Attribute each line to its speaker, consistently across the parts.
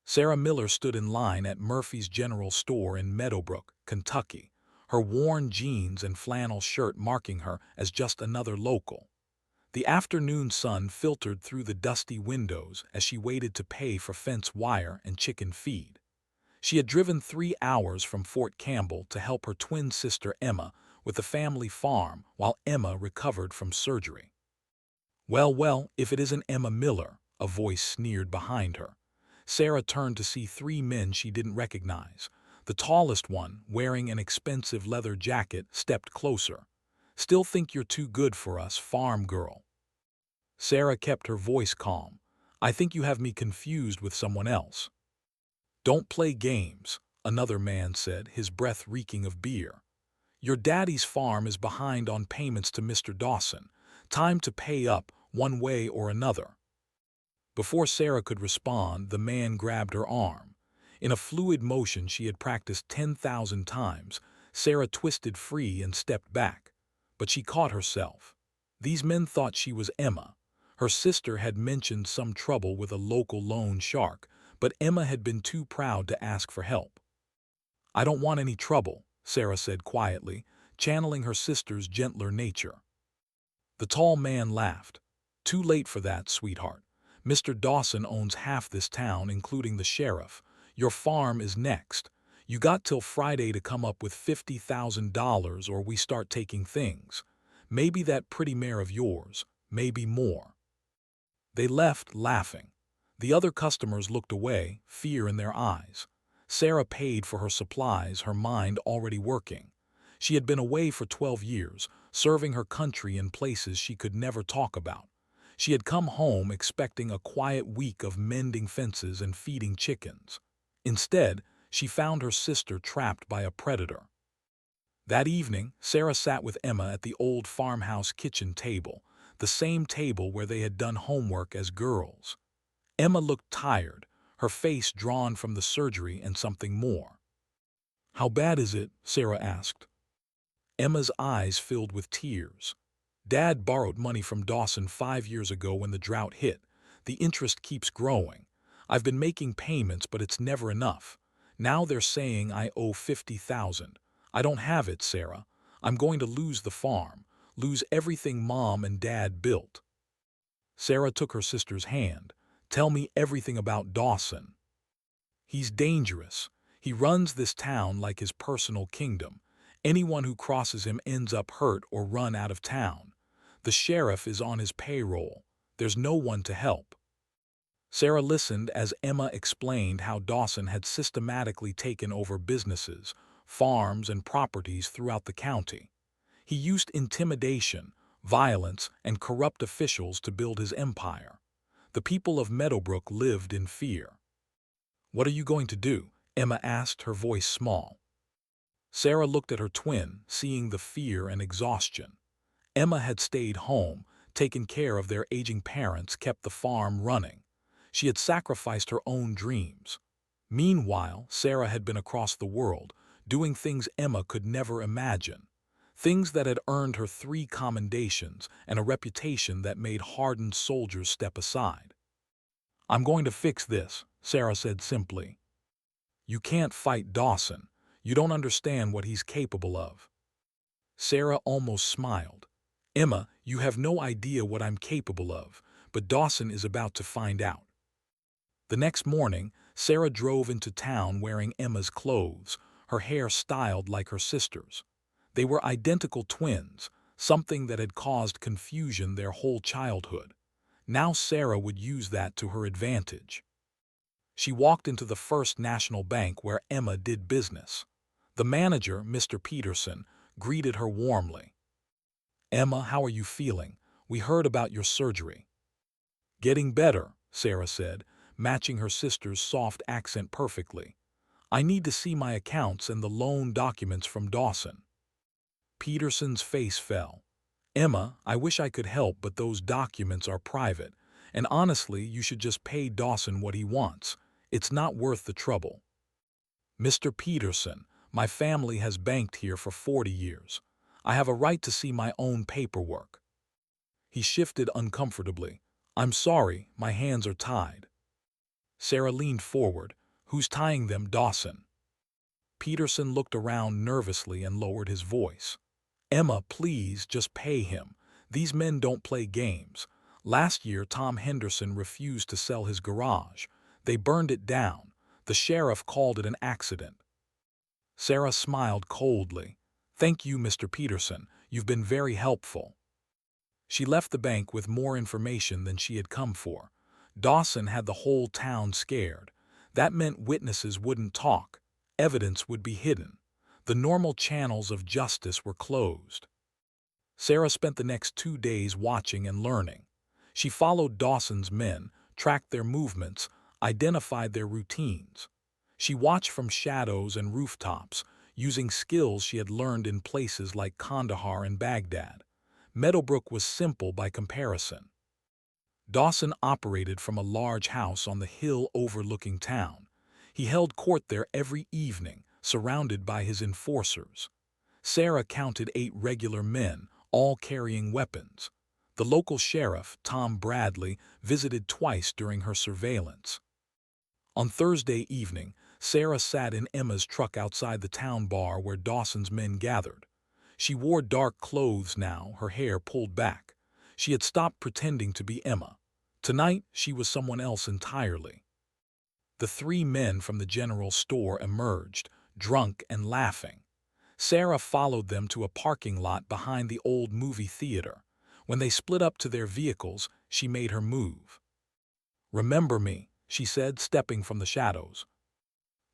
Speaker 1: Sarah Miller stood in line at Murphy's General Store in Meadowbrook, Kentucky, her worn jeans and flannel shirt marking her as just another local. The afternoon sun filtered through the dusty windows as she waited to pay for fence wire and chicken feed. She had driven 3 hours from Fort Campbell to help her twin sister Emma with the family farm while Emma recovered from surgery. "Well, well, if it isn't Emma Miller," a voice sneered behind her. Sarah turned to see 3 men she didn't recognize. The tallest one, wearing an expensive leather jacket, stepped closer. "Still think you're too good for us, farm girl." Sarah kept her voice calm. "I think you have me confused with someone else." "Don't play games," another man said, his breath reeking of beer. "Your daddy's farm is behind on payments to Mr. Dawson. Time to pay up, one way or another." Before Sarah could respond, the man grabbed her arm. In a fluid motion she had practiced 10,000 times, Sarah twisted free and stepped back. But she caught herself. These men thought she was Emma. Her sister had mentioned some trouble with a local loan shark, but Emma had been too proud to ask for help. "I don't want any trouble," Sarah said quietly, channeling her sister's gentler nature. The tall man laughed. "Too late for that, sweetheart. Mr. Dawson owns half this town, including the sheriff. Your farm is next. You got till Friday to come up with $50,000 or we start taking things. Maybe that pretty mare of yours, maybe more." They left, laughing. The other customers looked away, fear in their eyes. Sarah paid for her supplies, her mind already working. She had been away for 12 years, serving her country in places she could never talk about. She had come home expecting a quiet week of mending fences and feeding chickens. Instead, she found her sister trapped by a predator. That evening, Sarah sat with Emma at the old farmhouse kitchen table, the same table where they had done homework as girls. Emma looked tired, her face drawn from the surgery and something more. "How bad is it?" Sarah asked. Emma's eyes filled with tears. "Dad borrowed money from Dawson 5 years ago when the drought hit. The interest keeps growing. I've been making payments, but it's never enough. Now they're saying I owe 50,000. I don't have it, Sarah. I'm going to lose the farm, lose everything Mom and Dad built." Sarah took her sister's hand. "Tell me everything about Dawson." "He's dangerous. He runs this town like his personal kingdom. Anyone who crosses him ends up hurt or run out of town. The sheriff is on his payroll. There's no one to help." Sarah listened as Emma explained how Dawson had systematically taken over businesses, farms, and properties throughout the county. He used intimidation, violence, and corrupt officials to build his empire. The people of Meadowbrook lived in fear. "What are you going to do?" Emma asked, her voice small. Sarah looked at her twin, seeing the fear and exhaustion. Emma had stayed home, taken care of their aging parents, kept the farm running. She had sacrificed her own dreams. Meanwhile, Sarah had been across the world, doing things Emma could never imagine. Things that had earned her 3 commendations and a reputation that made hardened soldiers step aside. "I'm going to fix this," Sarah said simply. "You can't fight Dawson. You don't understand what he's capable of." Sarah almost smiled. "Emma, you have no idea what I'm capable of, but Dawson is about to find out." The next morning, Sarah drove into town wearing Emma's clothes, her hair styled like her sister's. They were identical twins, something that had caused confusion their whole childhood. Now Sarah would use that to her advantage. She walked into the First National Bank where Emma did business. The manager, Mr. Peterson, greeted her warmly. "Emma, how are you feeling? We heard about your surgery." "Getting better," Sarah said, matching her sister's soft accent perfectly. "I need to see my accounts and the loan documents from Dawson." Peterson's face fell. "Emma, I wish I could help, but those documents are private, and honestly, you should just pay Dawson what he wants. It's not worth the trouble." "Mr. Peterson, my family has banked here for 40 years. I have a right to see my own paperwork." He shifted uncomfortably. "I'm sorry, my hands are tied." Sarah leaned forward. Who's tying them, Dawson? Peterson looked around nervously and lowered his voice. Emma, please, just pay him. These men don't play games. Last year, Tom Henderson refused to sell his garage. They burned it down. The sheriff called it an accident. Sarah smiled coldly. Thank you, Mr. Peterson. You've been very helpful. She left the bank with more information than she had come for. Dawson had the whole town scared. That meant witnesses wouldn't talk. Evidence would be hidden. The normal channels of justice were closed. Sarah spent the next 2 days watching and learning. She followed Dawson's men, tracked their movements, identified their routines. She watched from shadows and rooftops, using skills she had learned in places like Kandahar and Baghdad. Meadowbrook was simple by comparison. Dawson operated from a large house on the hill overlooking town. He held court there every evening, surrounded by his enforcers. Sarah counted 8 regular men, all carrying weapons. The local sheriff, Tom Bradley, visited twice during her surveillance. On Thursday evening, Sarah sat in Emma's truck outside the town bar where Dawson's men gathered. She wore dark clothes now, her hair pulled back. She had stopped pretending to be Emma. Tonight, she was someone else entirely. The 3 men from the general store emerged, drunk and laughing. Sarah followed them to a parking lot behind the old movie theater. When they split up to their vehicles, she made her move. "Remember me," she said, stepping from the shadows.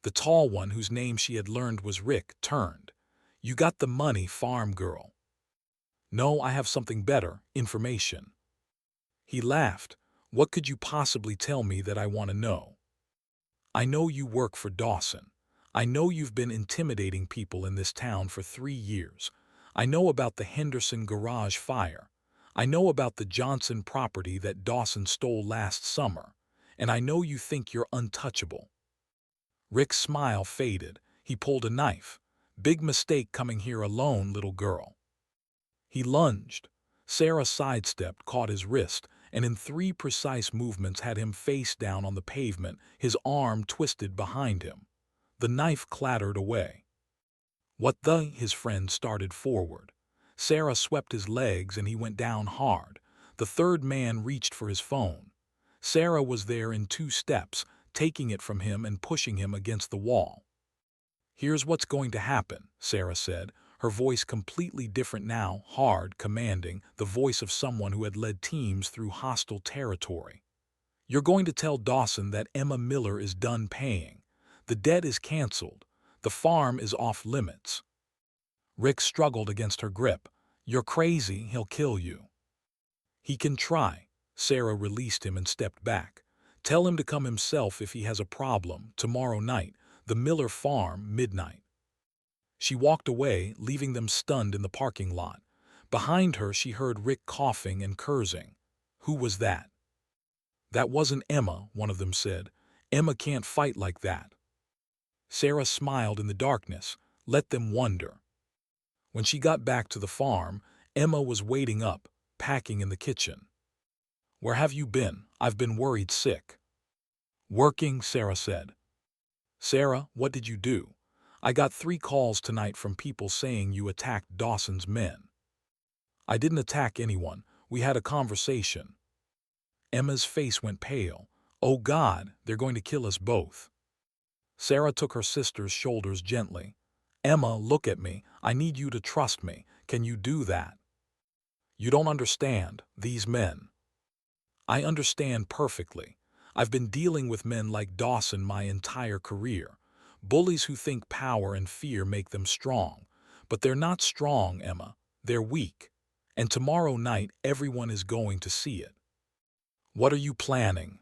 Speaker 1: The tall one, whose name she had learned was Rick, turned. "You got the money, farm girl." "No, I have something better, information." He laughed. "What could you possibly tell me that I want to know?" "I know you work for Dawson. I know you've been intimidating people in this town for 3 years. I know about the Henderson garage fire. I know about the Johnson property that Dawson stole last summer. And I know you think you're untouchable." Rick's smile faded. He pulled a knife. "Big mistake coming here alone, little girl." He lunged. Sarah sidestepped, caught his wrist, and in 3 precise movements had him face down on the pavement, his arm twisted behind him. The knife clattered away. "What the?" His friend started forward. Sarah swept his legs and he went down hard. The 3rd man reached for his phone. Sarah was there in 2 steps, taking it from him and pushing him against the wall. "Here's what's going to happen," Sarah said, her voice completely different now, hard, commanding, the voice of someone who had led teams through hostile territory. "You're going to tell Dawson that Emma Miller is done paying. The debt is canceled. The farm is off limits." Rick struggled against her grip. "You're crazy, he'll kill you." "He can try." Sarah released him and stepped back. "Tell him to come himself if he has a problem, tomorrow night, the Miller farm, midnight." She walked away, leaving them stunned in the parking lot. Behind her, she heard Rick coughing and cursing. "Who was that?" "That wasn't Emma," one of them said. "Emma can't fight like that." Sarah smiled in the darkness. Let them wonder. When she got back to the farm, Emma was waiting up, packing in the kitchen. "Where have you been? I've been worried sick." "Working," Sarah said. "Sarah, what did you do?" "I got 3 calls tonight from people saying you attacked Dawson's men." "I didn't attack anyone. We had a conversation." Emma's face went pale. "Oh God, they're going to kill us both." Sarah took her sister's shoulders gently. "Emma, look at me. I need you to trust me. Can you do that?" "You don't understand. These men." "I understand perfectly. I've been dealing with men like Dawson my entire career. Bullies who think power and fear make them strong. But they're not strong, Emma. They're weak. And tomorrow night everyone is going to see it." "What are you planning?"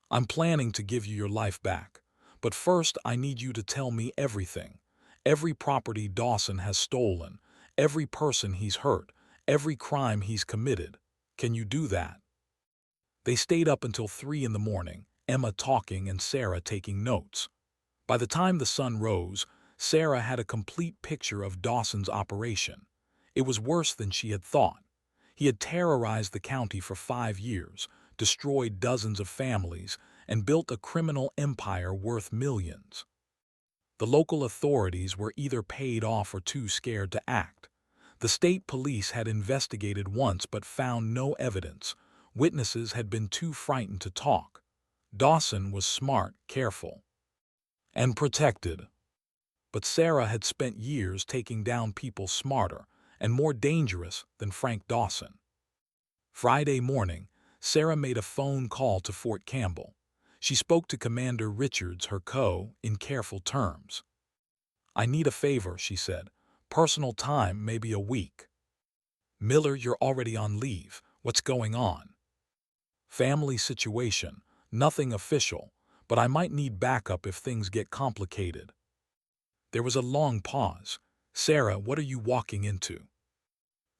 Speaker 1: "I'm planning to give you your life back. But first I need you to tell me everything. Every property Dawson has stolen, every person he's hurt, every crime he's committed. Can you do that?" They stayed up until 3 in the morning, Emma talking and Sarah taking notes. By the time the sun rose, Sarah had a complete picture of Dawson's operation. It was worse than she had thought. He had terrorized the county for 5 years, destroyed dozens of families, and built a criminal empire worth millions. The local authorities were either paid off or too scared to act. The state police had investigated once but found no evidence. Witnesses had been too frightened to talk. Dawson was smart, careful, and protected. But Sarah had spent years taking down people smarter and more dangerous than Frank Dawson. Friday morning, Sarah made a phone call to Fort Campbell. She spoke to Commander Richards, her in careful terms. "I need a favor," she said. "Personal time, maybe a week." "Miller, you're already on leave. What's going on?" "Family situation. Nothing official, but I might need backup if things get complicated." There was a long pause. "Sarah, what are you walking into?"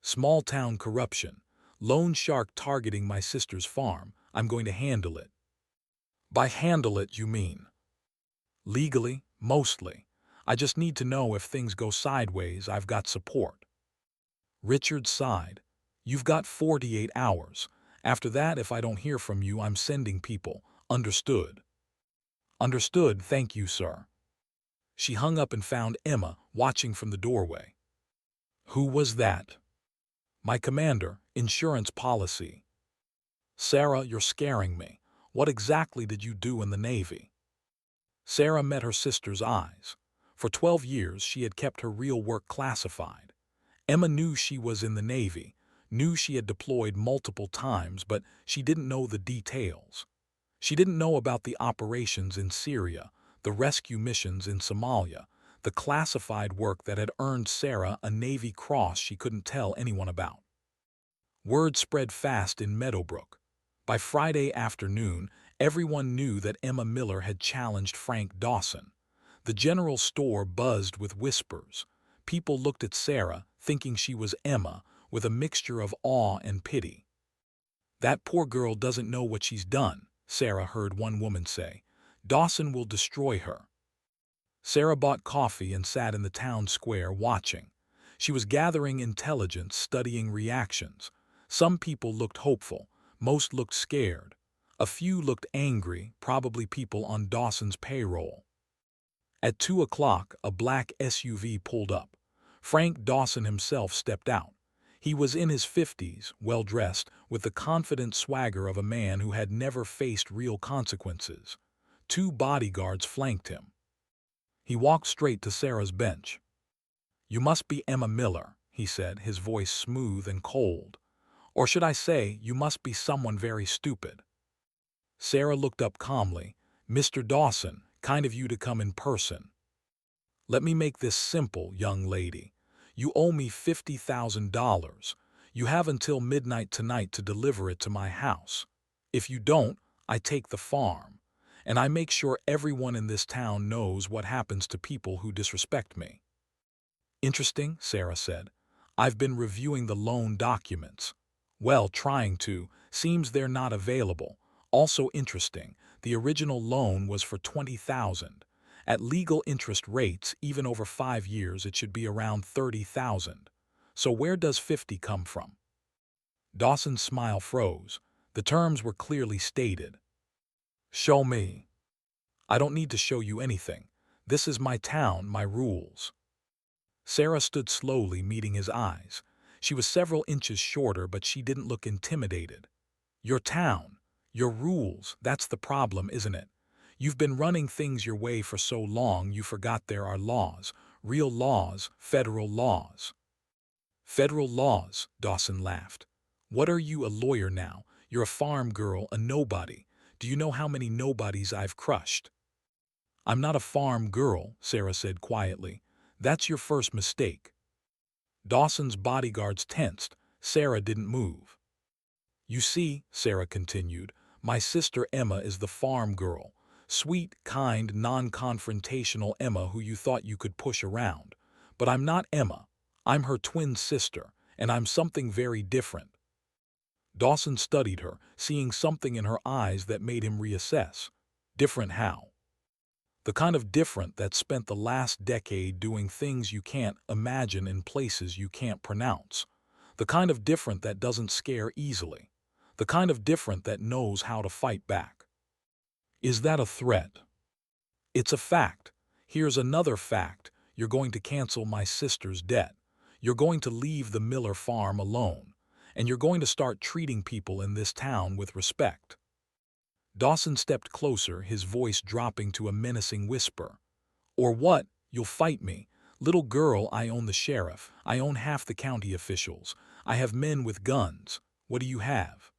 Speaker 1: "Small-town corruption. Loan shark targeting my sister's farm. I'm going to handle it." "By handle it, you mean?" "Legally, mostly. I just need to know if things go sideways, I've got support." Richard sighed. "You've got 48 hours. After that, if I don't hear from you, I'm sending people. Understood?" "Understood, thank you, sir." She hung up and found Emma watching from the doorway. "Who was that?" "My commander, insurance policy." "Sarah, you're scaring me. What exactly did you do in the Navy?" Sarah met her sister's eyes. For 12 years, she had kept her real work classified. Emma knew she was in the Navy, knew she had deployed multiple times, but she didn't know the details. She didn't know about the operations in Syria, the rescue missions in Somalia, the classified work that had earned Sarah a Navy Cross she couldn't tell anyone about. Word spread fast in Meadowbrook. By Friday afternoon, everyone knew that Emma Miller had challenged Frank Dawson. The general store buzzed with whispers. People looked at Sarah, thinking she was Emma, with a mixture of awe and pity. "That poor girl doesn't know what she's done," Sarah heard one woman say. "Dawson will destroy her." Sarah bought coffee and sat in the town square watching. She was gathering intelligence, studying reactions. Some people looked hopeful, most looked scared. A few looked angry, probably people on Dawson's payroll. At 2 o'clock, a black SUV pulled up. Frank Dawson himself stepped out. He was in his 50s, well-dressed, with the confident swagger of a man who had never faced real consequences. 2 bodyguards flanked him. He walked straight to Sarah's bench. "You must be Emma Miller," he said, his voice smooth and cold. "Or should I say, you must be someone very stupid." Sarah looked up calmly. "Mr. Dawson, kind of you to come in person." "Let me make this simple, young lady. You owe me $50,000. You have until midnight tonight to deliver it to my house. If you don't, I take the farm. And I make sure everyone in this town knows what happens to people who disrespect me." "Interesting," Sarah said. "I've been reviewing the loan documents." "Well, trying to. Seems they're not available." "Also interesting. The original loan was for $20,000. At legal interest rates, even over 5 years, it should be around $30,000. So where does 50 come from?" Dawson's smile froze. The terms were clearly stated. "Show me." "I don't need to show you anything. This is my town, my rules." Sarah stood slowly, meeting his eyes. She was several inches shorter, but she didn't look intimidated. "Your town, your rules, that's the problem, isn't it? You've been running things your way for so long you forgot there are laws, real laws, federal laws." "Federal laws," Dawson laughed. "What are you, a lawyer now? You're a farm girl, a nobody. Do you know how many nobodies I've crushed?" "I'm not a farm girl," Sarah said quietly. "That's your first mistake." Dawson's bodyguards tensed. Sarah didn't move. "You see," Sarah continued, "my sister Emma is the farm girl. Sweet, kind, non-confrontational Emma who you thought you could push around. But I'm not Emma. I'm her twin sister, and I'm something very different." Dawson studied her, seeing something in her eyes that made him reassess. Different how? The kind of different that spent the last decade doing things you can't imagine in places you can't pronounce. The kind of different that doesn't scare easily. The kind of different that knows how to fight back. Is that a threat? It's a fact. Here's another fact. You're going to cancel my sister's debt. You're going to leave the Miller farm alone. And you're going to start treating people in this town with respect. Dawson stepped closer, his voice dropping to a menacing whisper. Or what? You'll fight me. Little girl, I own the sheriff. I own half the county officials. I have men with guns. What do you have?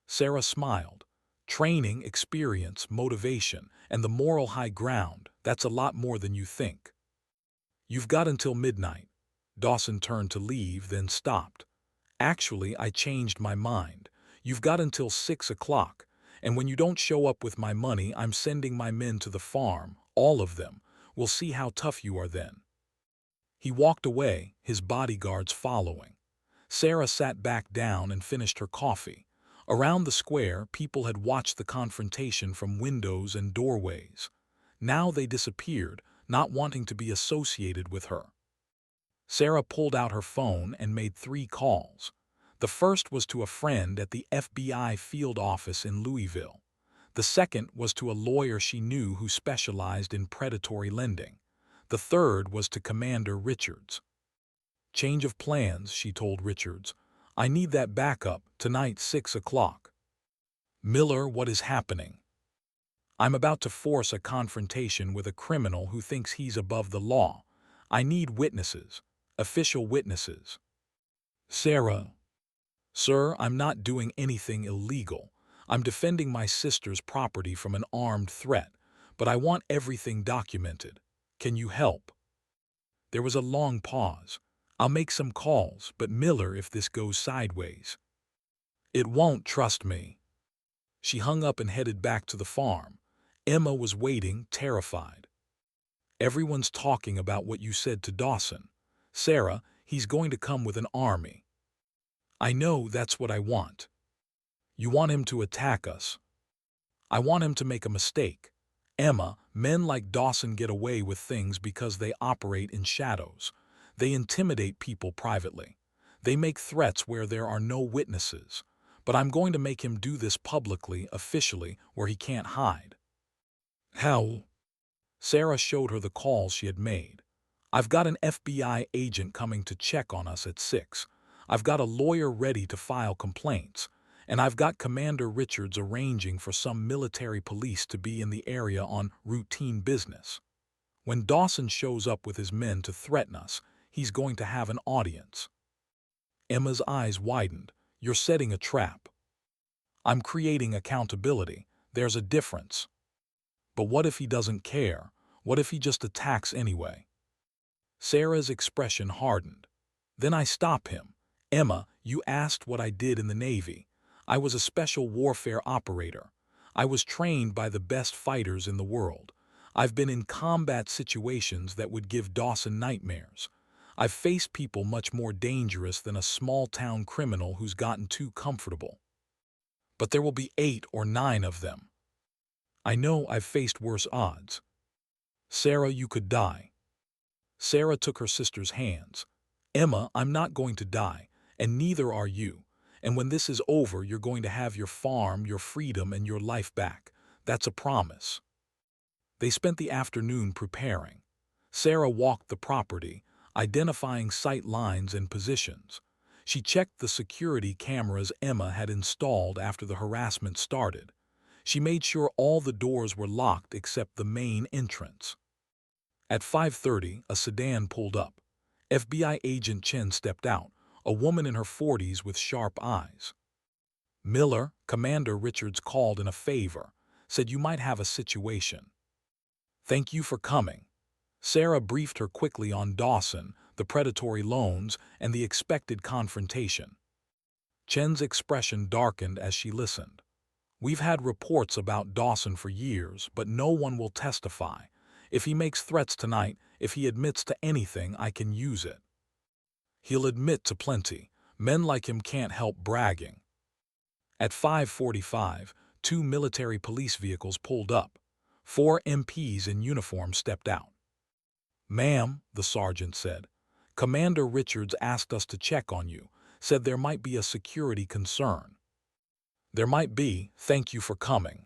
Speaker 1: Sarah smiled. Training, experience, motivation, and the moral high ground, that's a lot more than you think. You've got until midnight. Dawson turned to leave, then stopped. Actually, I changed my mind. You've got until 6 o'clock, and when you don't show up with my money, I'm sending my men to the farm, all of them. We'll see how tough you are then. He walked away, his bodyguards following. Sarah sat back down and finished her coffee. Around the square, people had watched the confrontation from windows and doorways. Now they disappeared, not wanting to be associated with her. Sarah pulled out her phone and made 3 calls. The first was to a friend at the FBI field office in Louisville. The second was to a lawyer she knew who specialized in predatory lending. The third was to Commander Richards. Change of plans, she told Richards. I need that backup, tonight 6 o'clock. Miller, what is happening? I'm about to force a confrontation with a criminal who thinks he's above the law. I need witnesses, official witnesses. Sarah. Sir, I'm not doing anything illegal. I'm defending my sister's property from an armed threat, but I want everything documented. Can you help? There was a long pause. I'll make some calls, but Miller, if this goes sideways. It won't, trust me. She hung up and headed back to the farm. Emma was waiting, terrified. Everyone's talking about what you said to Dawson. Sarah, he's going to come with an army. I know, that's what I want. You want him to attack us. I want him to make a mistake. Emma, men like Dawson get away with things because they operate in shadows. They intimidate people privately. They make threats where there are no witnesses. But I'm going to make him do this publicly, officially, where he can't hide. How? Sarah showed her the calls she had made. I've got an FBI agent coming to check on us at 6. I've got a lawyer ready to file complaints. And I've got Commander Richards arranging for some military police to be in the area on routine business. When Dawson shows up with his men to threaten us, he's going to have an audience. Emma's eyes widened. You're setting a trap. I'm creating accountability. There's a difference. But what if he doesn't care? What if he just attacks anyway? Sarah's expression hardened. Then I stop him. Emma, you asked what I did in the Navy. I was a special warfare operator. I was trained by the best fighters in the world. I've been in combat situations that would give Dawson nightmares. I've faced people much more dangerous than a small-town criminal who's gotten too comfortable. But there will be 8 or 9 of them. I know I've faced worse odds. Sarah, you could die. Sarah took her sister's hands. Emma, I'm not going to die, and neither are you. And when this is over, you're going to have your farm, your freedom, and your life back. That's a promise. They spent the afternoon preparing. Sarah walked the property, identifying sight lines and positions. She checked the security cameras Emma had installed after the harassment started. She made sure all the doors were locked except the main entrance. At 5:30, a sedan pulled up. FBI agent Chen stepped out, a woman in her 40s with sharp eyes. Miller, Commander Richards called in a favor, said you might have a situation. Thank you for coming. Sarah briefed her quickly on Dawson, the predatory loans, and the expected confrontation. Chen's expression darkened as she listened. We've had reports about Dawson for years, but no one will testify. If he makes threats tonight, if he admits to anything, I can use it. He'll admit to plenty. Men like him can't help bragging. At 5:45, 2 military police vehicles pulled up. 4 MPs in uniform stepped out. Ma'am, the sergeant said, Commander Richards asked us to check on you, said there might be a security concern. There might be, thank you for coming.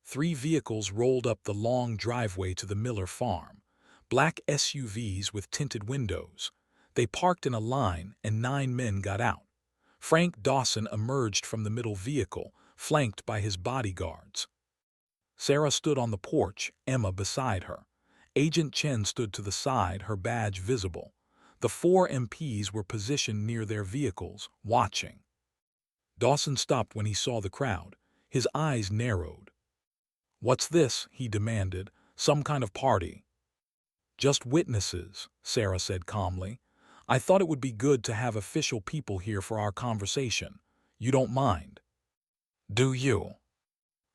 Speaker 1: 3 vehicles rolled up the long driveway to the Miller farm. Black SUVs with tinted windows. They parked in a line and 9 men got out. Frank Dawson emerged from the middle vehicle, flanked by his bodyguards. Sarah stood on the porch, Emma beside her. Agent Chen stood to the side, her badge visible. The 4 MPs were positioned near their vehicles, watching. Dawson stopped when he saw the crowd. His eyes narrowed. "What's this?" he demanded. "Some kind of party?" "Just witnesses," Sarah said calmly. "I thought it would be good to have official people here for our conversation. You don't mind, do you?"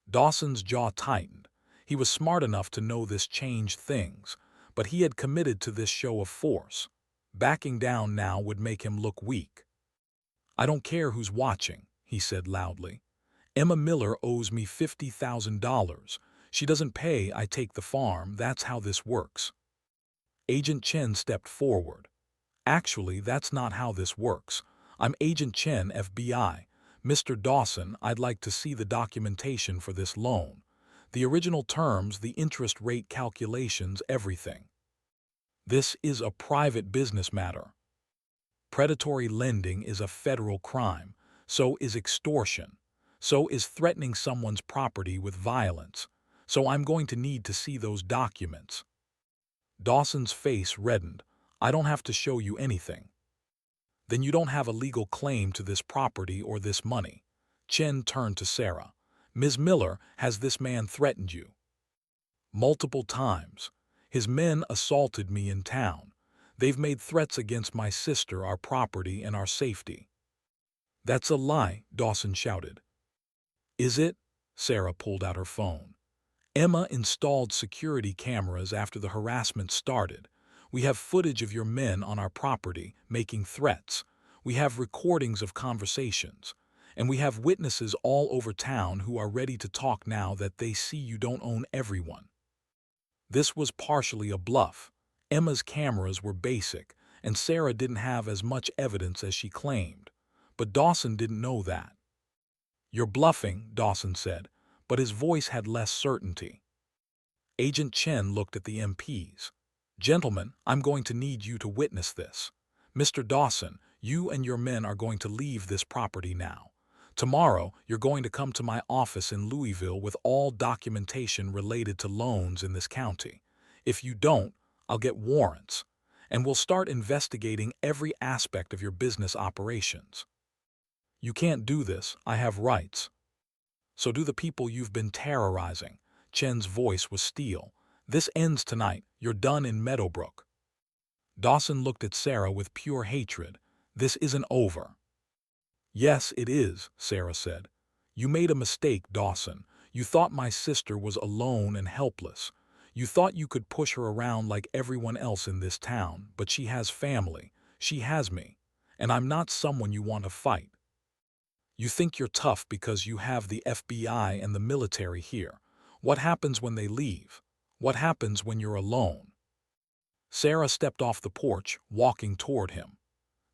Speaker 1: Dawson's jaw tightened. He was smart enough to know this changed things, but he had committed to this show of force. Backing down now would make him look weak. "I don't care who's watching," he said loudly. "Emma Miller owes me $50,000. She doesn't pay, I take the farm. That's how this works." Agent Chen stepped forward. "Actually, that's not how this works. I'm Agent Chen, FBI. Mr. Dawson, I'd like to see the documentation for this loan. The original terms, the interest rate calculations, everything. This is a private business matter. Predatory lending is a federal crime. So is extortion. So is threatening someone's property with violence. So I'm going to need to see those documents." Dawson's face reddened. "I don't have to show you anything." "Then you don't have a legal claim to this property or this money." Chen turned to Sarah. "Ms. Miller, has this man threatened you?" "Multiple times. His men assaulted me in town. They've made threats against my sister, our property, and our safety." "That's a lie," Dawson shouted. "Is it?" Sarah pulled out her phone. "Emma installed security cameras after the harassment started. We have footage of your men on our property making threats. We have recordings of conversations. And we have witnesses all over town who are ready to talk now that they see you don't own everyone." This was partially a bluff. Emma's cameras were basic, and Sarah didn't have as much evidence as she claimed. But Dawson didn't know that. "You're bluffing," Dawson said, but his voice had less certainty. Agent Chen looked at the MPs. "Gentlemen, I'm going to need you to witness this. Mr. Dawson, you and your men are going to leave this property now. Tomorrow, you're going to come to my office in Louisville with all documentation related to loans in this county. If you don't, I'll get warrants, and we'll start investigating every aspect of your business operations. You can't do this. I have rights. So do the people you've been terrorizing." Chen's voice was steel. "This ends tonight. You're done in Meadowbrook." Dawson looked at Sarah with pure hatred. "This isn't over." "Yes, it is," Sarah said. "You made a mistake, Dawson. You thought my sister was alone and helpless. You thought you could push her around like everyone else in this town, but she has family. She has me. And I'm not someone you want to fight. You think you're tough because you have the FBI and the military here. What happens when they leave? What happens when you're alone?" Sarah stepped off the porch, walking toward him.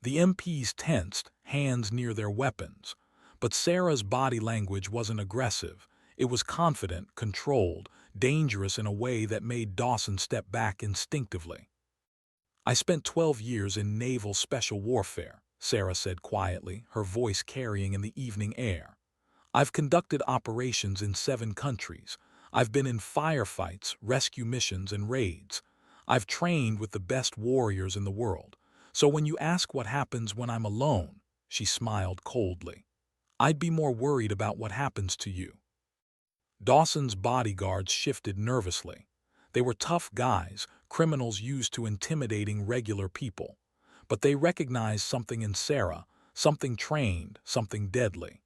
Speaker 1: The MPs tensed, hands near their weapons. But Sarah's body language wasn't aggressive. It was confident, controlled, dangerous in a way that made Dawson step back instinctively. "I spent 12 years in naval special warfare," Sarah said quietly, her voice carrying in the evening air. "I've conducted operations in 7 countries. I've been in firefights, rescue missions, and raids. I've trained with the best warriors in the world. So when you ask what happens when I'm alone," she smiled coldly, "I'd be more worried about what happens to you." Dawson's bodyguards shifted nervously. They were tough guys, criminals used to intimidating regular people. But they recognized something in Sarah, something trained, something deadly.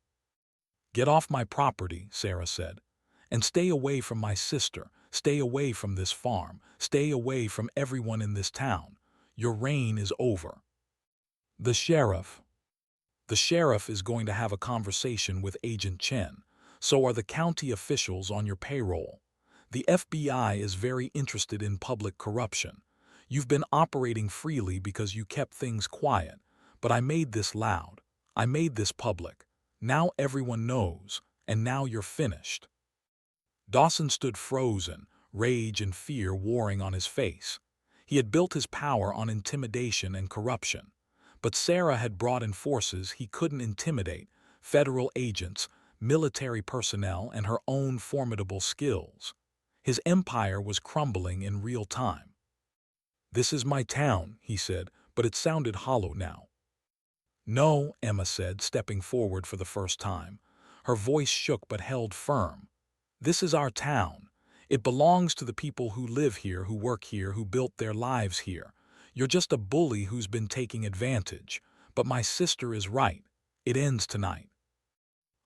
Speaker 1: "Get off my property," Sarah said. "And stay away from my sister, stay away from this farm, stay away from everyone in this town. Your reign is over." The sheriff. The sheriff is going to have a conversation with Agent Chen. So are the county officials on your payroll. The FBI is very interested in public corruption. You've been operating freely because you kept things quiet, but I made this loud. I made this public. Now everyone knows, and now you're finished." Dawson stood frozen, rage and fear warring on his face. He had built his power on intimidation and corruption. But Sarah had brought in forces he couldn't intimidate, federal agents, military personnel, and her own formidable skills. His empire was crumbling in real time. "This is my town," he said, but it sounded hollow now. "No," Emma said, stepping forward for the first time. Her voice shook but held firm. "This is our town. It belongs to the people who live here, who work here, who built their lives here. You're just a bully who's been taking advantage. But my sister is right. It ends tonight."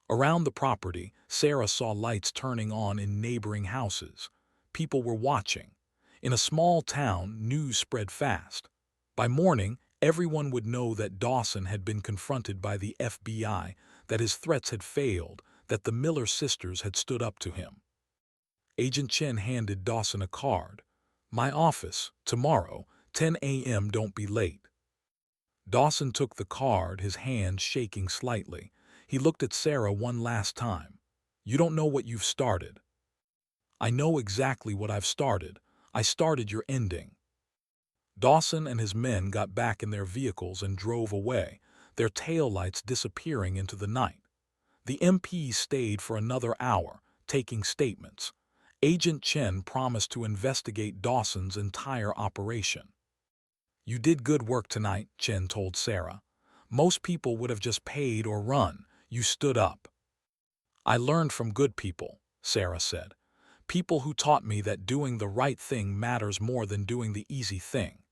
Speaker 1: Around the property, Sarah saw lights turning on in neighboring houses. People were watching. In a small town, news spread fast. By morning, everyone would know that Dawson had been confronted by the FBI, that his threats had failed, that the Miller sisters had stood up to him. Agent Chen handed Dawson a card. "My office, tomorrow, 10 a.m. Don't be late." Dawson took the card, his hand shaking slightly. He looked at Sarah one last time. "You don't know what you've started." "I know exactly what I've started. I started your ending." Dawson and his men got back in their vehicles and drove away, their taillights disappearing into the night. The MPs stayed for another hour, taking statements. Agent Chen promised to investigate Dawson's entire operation. "You did good work tonight," Chen told Sarah. "Most people would have just paid or run. You stood up." "I learned from good people," Sarah said. "People who taught me that doing the right thing matters more than doing the easy thing."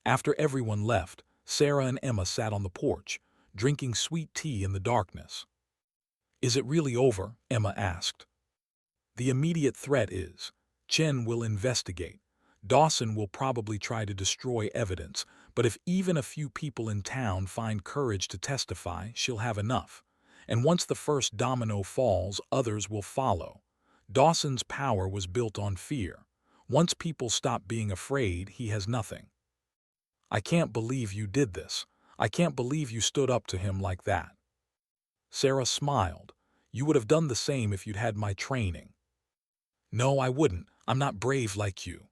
Speaker 1: After everyone left, Sarah and Emma sat on the porch, drinking sweet tea in the darkness. "Is it really over?" Emma asked. "The immediate threat is. Chen will investigate. Dawson will probably try to destroy evidence, but if even a few people in town find courage to testify, she'll have enough. And once the first domino falls, others will follow. Dawson's power was built on fear. Once people stop being afraid, he has nothing." "I can't believe you did this. I can't believe you stood up to him like that." Sarah smiled. "You would have done the same if you'd had my training." "No, I wouldn't. I'm not brave like you."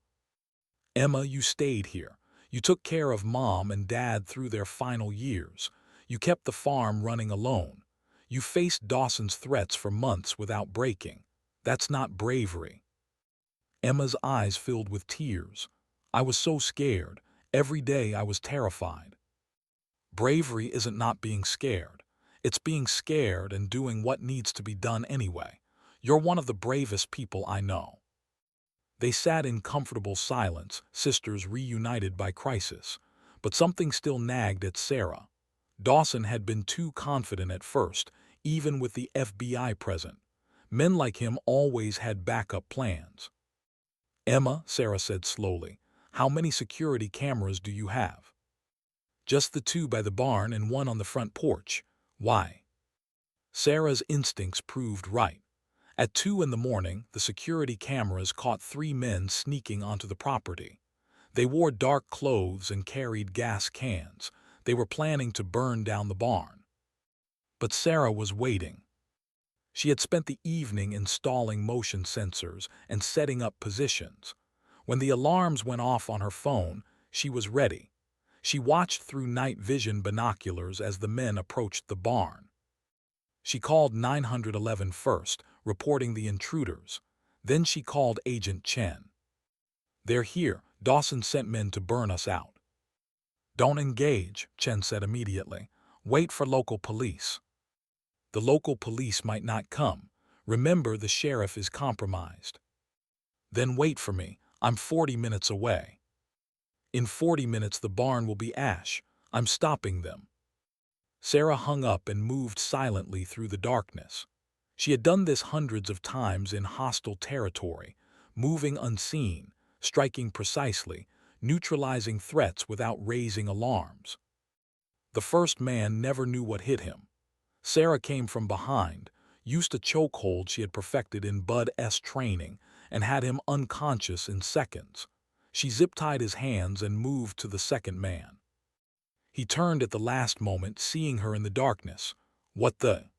Speaker 1: "Emma, you stayed here. You took care of Mom and Dad through their final years. You kept the farm running alone. You faced Dawson's threats for months without breaking. That's not bravery." Emma's eyes filled with tears. "I was so scared. Every day I was terrified." "Bravery isn't not being scared. It's being scared and doing what needs to be done anyway. You're one of the bravest people I know." They sat in comfortable silence, sisters reunited by crisis. But something still nagged at Sarah. Dawson had been too confident at first, even with the FBI present. Men like him always had backup plans. "Emma," Sarah said slowly, "how many security cameras do you have?" "Just the 2 by the barn and 1 on the front porch." "Why?" Sarah's instincts proved right. At 2 in the morning, the security cameras caught 3 men sneaking onto the property. They wore dark clothes and carried gas cans. They were planning to burn down the barn. But Sarah was waiting. She had spent the evening installing motion sensors and setting up positions. When the alarms went off on her phone, she was ready. She watched through night vision binoculars as the men approached the barn. She called 911 first, reporting the intruders. Then she called Agent Chen. "They're here. Dawson sent men to burn us out." "Don't engage," Chen said immediately. "Wait for local police." "The local police might not come. Remember, the sheriff is compromised." "Then wait for me. I'm 40 minutes away." "In 40 minutes the barn will be ash. I'm stopping them." Sarah hung up and moved silently through the darkness. She had done this hundreds of times in hostile territory, moving unseen, striking precisely, neutralizing threats without raising alarms. The first man never knew what hit him. Sarah came from behind, used a chokehold she had perfected in Bud's training, and had him unconscious in seconds. She zip-tied his hands and moved to the second man. He turned at the last moment, seeing her in the darkness. "What the?"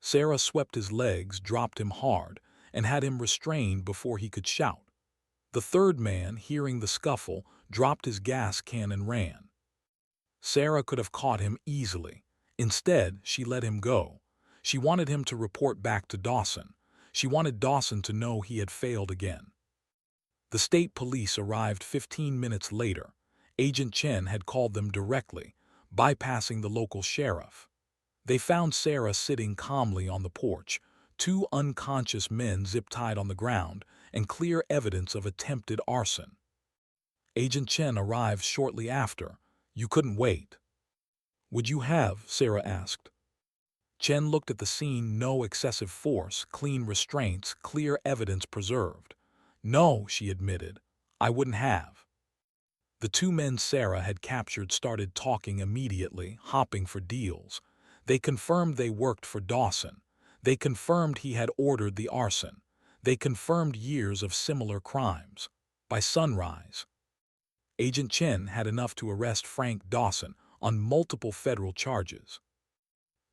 Speaker 1: Sarah swept his legs, dropped him hard, and had him restrained before he could shout. The third man, hearing the scuffle, dropped his gas can and ran. Sarah could have caught him easily. Instead, she let him go. She wanted him to report back to Dawson. She wanted Dawson to know he had failed again. The state police arrived 15 minutes later. Agent Chen had called them directly, bypassing the local sheriff. They found Sarah sitting calmly on the porch, two unconscious men zip-tied on the ground, and clear evidence of attempted arson. Agent Chen arrived shortly after. You couldn't wait. Would you have? Sarah asked. Chen looked at the scene. No excessive force, clean restraints, clear evidence preserved. No, she admitted. I wouldn't have. The two men Sarah had captured started talking immediately, hopping for deals. They confirmed they worked for Dawson. They confirmed he had ordered the arson. They confirmed years of similar crimes. By sunrise, Agent Chen had enough to arrest Frank Dawson on multiple federal charges.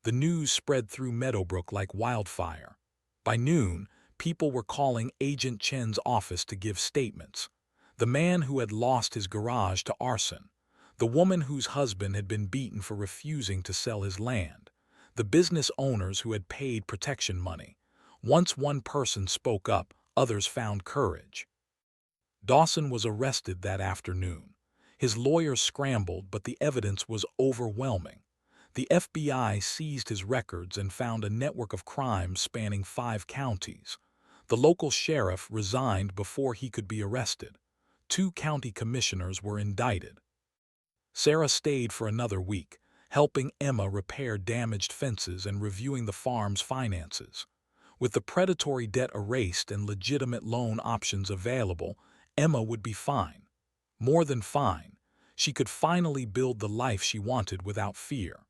Speaker 1: The news spread through Meadowbrook like wildfire. By noon, people were calling Agent Chen's office to give statements. The man who had lost his garage to arson. The woman whose husband had been beaten for refusing to sell his land. The business owners who had paid protection money. Once one person spoke up, others found courage. Dawson was arrested that afternoon. His lawyers scrambled, but the evidence was overwhelming. The FBI seized his records and found a network of crimes spanning 5 counties. The local sheriff resigned before he could be arrested. 2 county commissioners were indicted. Sarah stayed for another week, helping Emma repair damaged fences and reviewing the farm's finances. With the predatory debt erased and legitimate loan options available, Emma would be fine. More than fine. She could finally build the life she wanted without fear.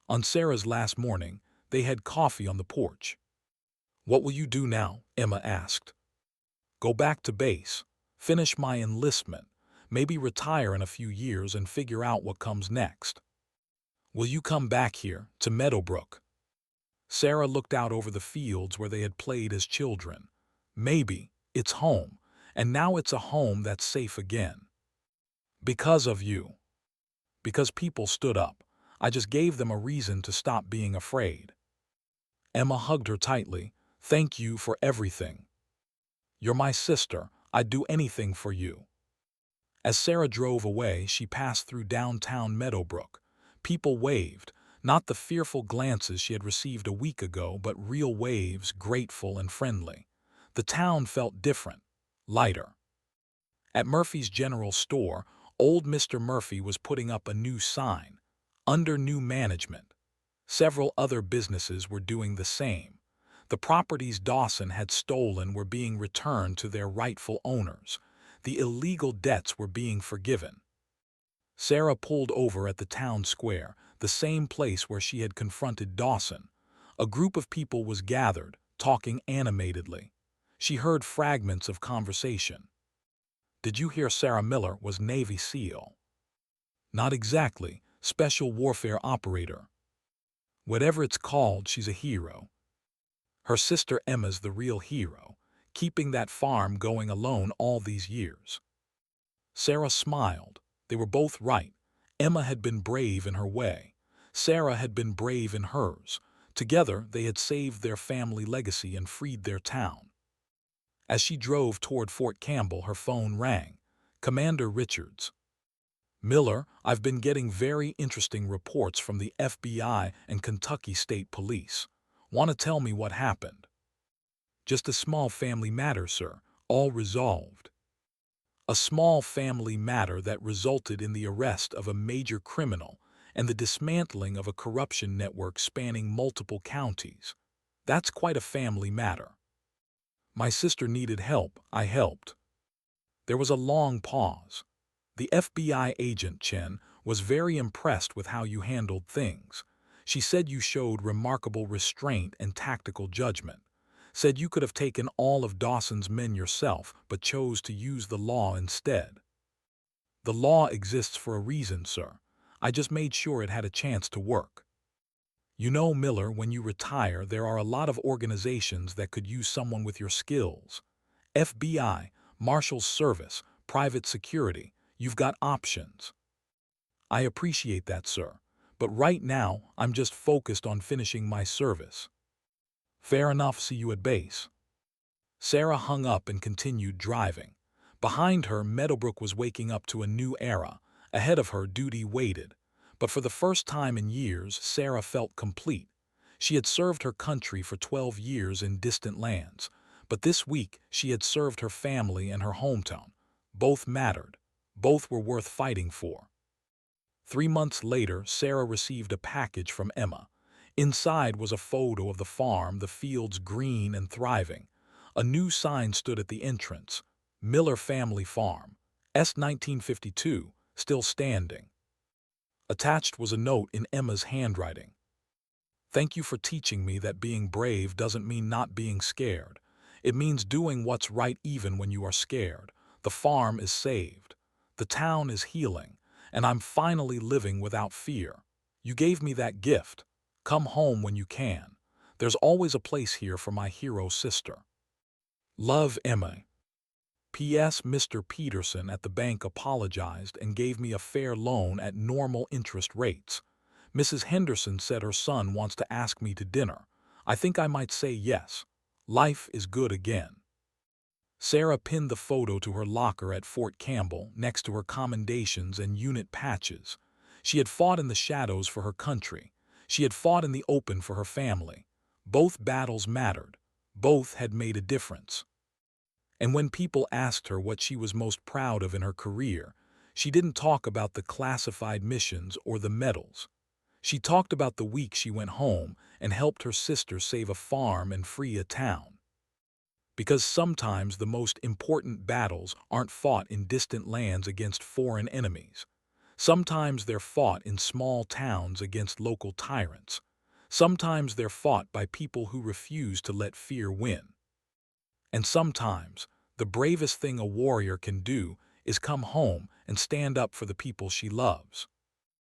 Speaker 1: On Sarah's last morning, they had coffee on the porch. "What will you do now?" Emma asked. "Go back to base, finish my enlistment, maybe retire in a few years and figure out what comes next." "Will you come back here, to Meadowbrook?" Sarah looked out over the fields where they had played as children. "Maybe. It's home, and now it's a home that's safe again." "Because of you." "Because people stood up. I just gave them a reason to stop being afraid." Emma hugged her tightly. "Thank you for everything. You're my sister. I'd do anything for you." As Sarah drove away, she passed through downtown Meadowbrook. People waved, not the fearful glances she had received a week ago, but real waves, grateful and friendly. The town felt different, lighter. At Murphy's General Store, old Mr. Murphy was putting up a new sign, "Under new management." Several other businesses were doing the same. The properties Dawson had stolen were being returned to their rightful owners. The illegal debts were being forgiven. Sarah pulled over at the town square, the same place where she had confronted Dawson. A group of people was gathered, talking animatedly. She heard fragments of conversation. "Did you hear Sarah Miller was Navy SEAL?" "Not exactly. Special warfare operator." "Whatever it's called, she's a hero. Her sister Emma's the real hero, keeping that farm going alone all these years." Sarah smiled. They were both right. Emma had been brave in her way. Sarah had been brave in hers. Together, they had saved their family legacy and freed their town. As she drove toward Fort Campbell, her phone rang. "Commander Richards." "Miller, I've been getting very interesting reports from the FBI and Kentucky State Police. Want to tell me what happened?" "Just a small family matter, sir. All resolved." A small family matter that resulted in the arrest of a major criminal and the dismantling of a corruption network spanning multiple counties. That's quite a family matter. "My sister needed help. I helped." There was a long pause. The FBI agent, Chen, was very impressed with how you handled things. She said you showed remarkable restraint and tactical judgment. Said you could have taken all of Dawson's men yourself, but chose to use the law instead. "The law exists for a reason, sir. I just made sure it had a chance to work." You know, Miller, when you retire, there are a lot of organizations that could use someone with your skills. FBI, Marshals Service, private security. You've got options. I appreciate that, sir. But right now, I'm just focused on finishing my service. Fair enough, see you at base. Sarah hung up and continued driving. Behind her, Meadowbrook was waking up to a new era. Ahead of her, duty waited. But for the first time in years, Sarah felt complete. She had served her country for 12 years in distant lands. But this week, she had served her family and her hometown. Both mattered. Both were worth fighting for. 3 months later, Sarah received a package from Emma. Inside was a photo of the farm, the fields green and thriving. A new sign stood at the entrance. Miller Family Farm. S. 1952, still standing. Attached was a note in Emma's handwriting. Thank you for teaching me that being brave doesn't mean not being scared. It means doing what's right even when you are scared. The farm is saved. The town is healing. And I'm finally living without fear. You gave me that gift. Come home when you can. There's always a place here for my hero sister. Love, Emma. P.S. Mr. Peterson at the bank apologized and gave me a fair loan at normal interest rates. Mrs. Henderson said her son wants to ask me to dinner. I think I might say yes. Life is good again. Sarah pinned the photo to her locker at Fort Campbell next to her commendations and unit patches. She had fought in the shadows for her country. She had fought in the open for her family. Both battles mattered. Both had made a difference. And when people asked her what she was most proud of in her career, she didn't talk about the classified missions or the medals. She talked about the week she went home and helped her sister save a farm and free a town. Because sometimes the most important battles aren't fought in distant lands against foreign enemies. Sometimes they're fought in small towns against local tyrants. Sometimes they're fought by people who refuse to let fear win. And sometimes, the bravest thing a warrior can do is come home and stand up for the people she loves.